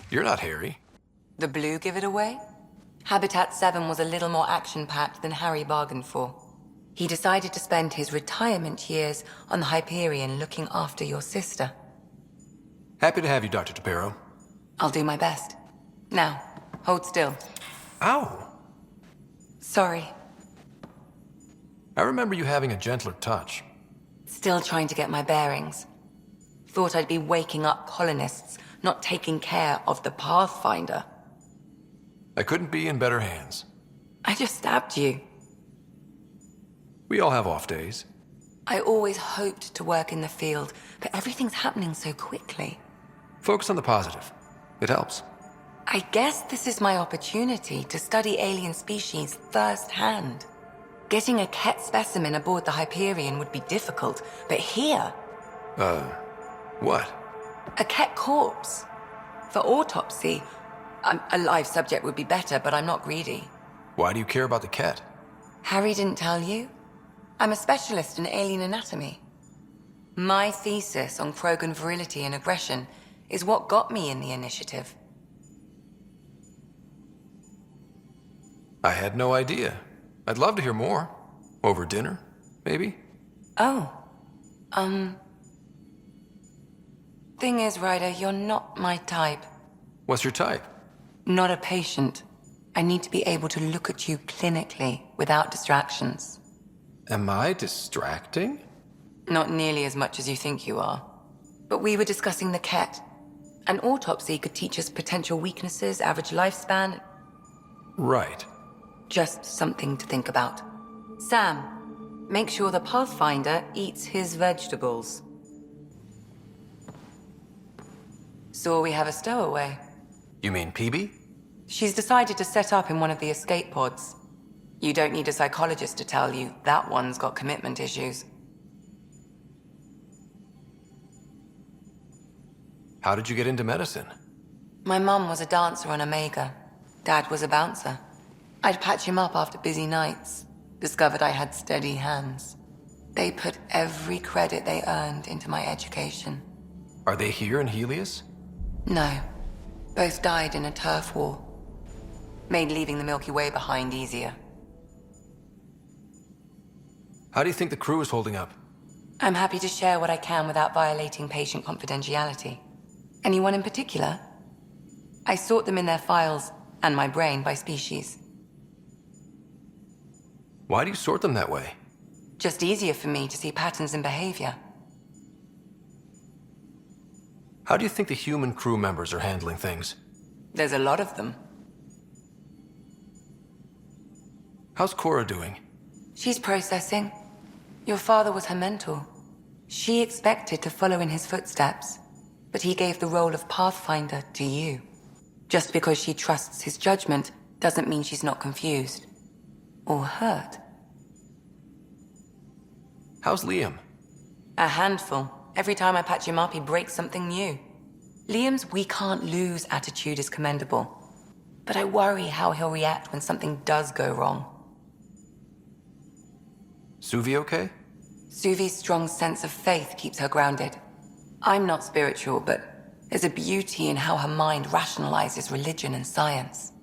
You're not Harry. The blue give it away? Habitat 7 was a little more action-packed than Harry bargained for. He decided to spend his retirement years on the Hyperion looking after your sister. Happy to have you, Dr. Tapero. I'll do my best. Now, hold still. Ow! Sorry. I remember you having a gentler touch. Still trying to get my bearings. Thought I'd be waking up colonists, not taking care of the Pathfinder. I couldn't be in better hands. I just stabbed you. We all have off days. I always hoped to work in the field, but everything's happening so quickly. Focus on the positive. It helps. I guess this is my opportunity to study alien species firsthand. Getting a Ket specimen aboard the Hyperion would be difficult, but here... What? A Ket corpse. For autopsy, a live subject would be better, but I'm not greedy. Why do you care about the cat? Harry didn't tell you? I'm a specialist in alien anatomy. My thesis on Krogan virility and aggression is what got me in the initiative. I had no idea. I'd love to hear more. Over dinner, maybe? Oh. Thing is, Ryder, you're not my type. What's your type? Not a patient. I need to be able to look at you clinically without distractions. Am I distracting? Not nearly as much as you think you are. But we were discussing the Ket. An autopsy could teach us potential weaknesses, average lifespan. Right. Just something to think about. Sam, make sure the Pathfinder eats his vegetables. So we have a stowaway. You mean PB? She's decided to set up in one of the escape pods. You don't need a psychologist to tell you that one's got commitment issues. How did you get into medicine? My mum was a dancer on Omega. Dad was a bouncer. I'd patch him up after busy nights. Discovered I had steady hands. They put every credit they earned into my education. Are they here in Helios? No. Both died in a turf war. Made leaving the Milky Way behind easier. How do you think the crew is holding up? I'm happy to share what I can without violating patient confidentiality. Anyone in particular? I sort them in their files, and my brain, by species. Why do you sort them that way? Just easier for me to see patterns in behavior. How do you think the human crew members are handling things? There's a lot of them. How's Cora doing? She's processing. Your father was her mentor. She expected to follow in his footsteps, but he gave the role of Pathfinder to you. Just because she trusts his judgment doesn't mean she's not confused. Or hurt. How's Liam? A handful. Every time I patch him up, he breaks something new. Liam's "we can't lose" attitude is commendable. But I worry how he'll react when something does go wrong. Suvi okay? Suvi's strong sense of faith keeps her grounded. I'm not spiritual, but there's a beauty in how her mind rationalizes religion and science.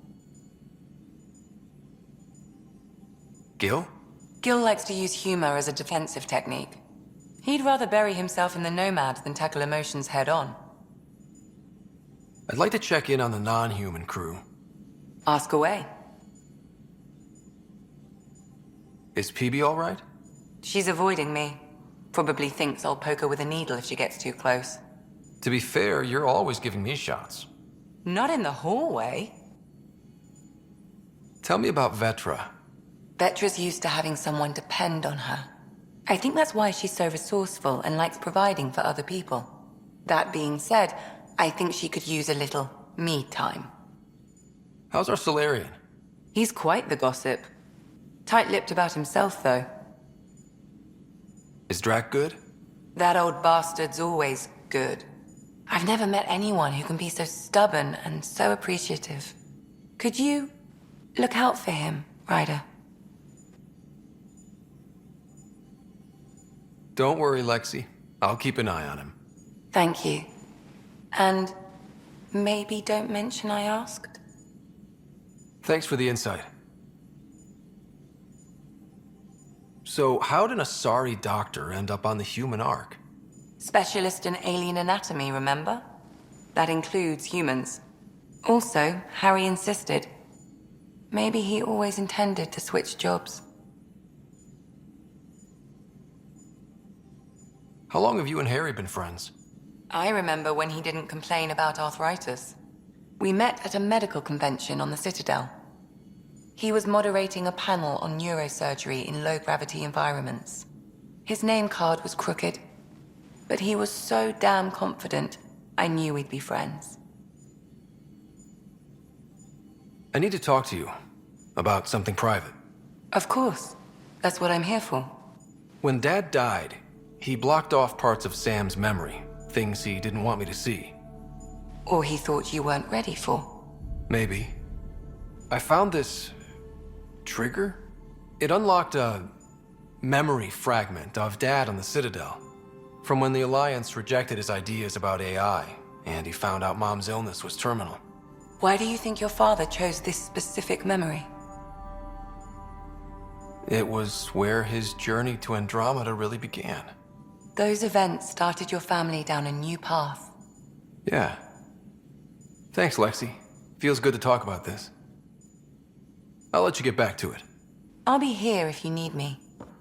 Gil? Gil likes to use humor as a defensive technique. He'd rather bury himself in the Nomad than tackle emotions head-on. I'd like to check in on the non-human crew. Ask away. Is PB all right? She's avoiding me. Probably thinks I'll poke her with a needle if she gets too close. To be fair, you're always giving me shots. Not in the hallway. Tell me about Vetra. Vetra's used to having someone depend on her. I think that's why she's so resourceful and likes providing for other people. That being said, I think she could use a little me time. How's our Solarian? He's quite the gossip. Tight-lipped about himself, though. Is Drac good? That old bastard's always good. I've never met anyone who can be so stubborn and so appreciative. Could you look out for him, Ryder? Don't worry, Lexi. I'll keep an eye on him. Thank you. And Maybe don't mention I asked. Thanks for the insight. So, how did a sorry doctor end up on the human Ark? Specialist in alien anatomy, remember? That includes humans. Also, Harry insisted. Maybe he always intended to switch jobs. How long have you and Harry been friends? I remember when he didn't complain about arthritis. We met at a medical convention on the Citadel. He was moderating a panel on neurosurgery in low-gravity environments. His name card was crooked, but he was so damn confident, I knew we'd be friends. I need to talk to you about something private. Of course. That's what I'm here for. When Dad died, he blocked off parts of Sam's memory, things he didn't want me to see. Or he thought you weren't ready for. Maybe. I found this trigger. It unlocked a memory fragment of Dad on the Citadel, from when the Alliance rejected his ideas about AI, and he found out Mom's illness was terminal. Why do you think your father chose this specific memory? It was where his journey to Andromeda really began. Those events started your family down a new path. Yeah. Thanks, Lexi. Feels good to talk about this. I'll let you get back to it. I'll be here if you need me.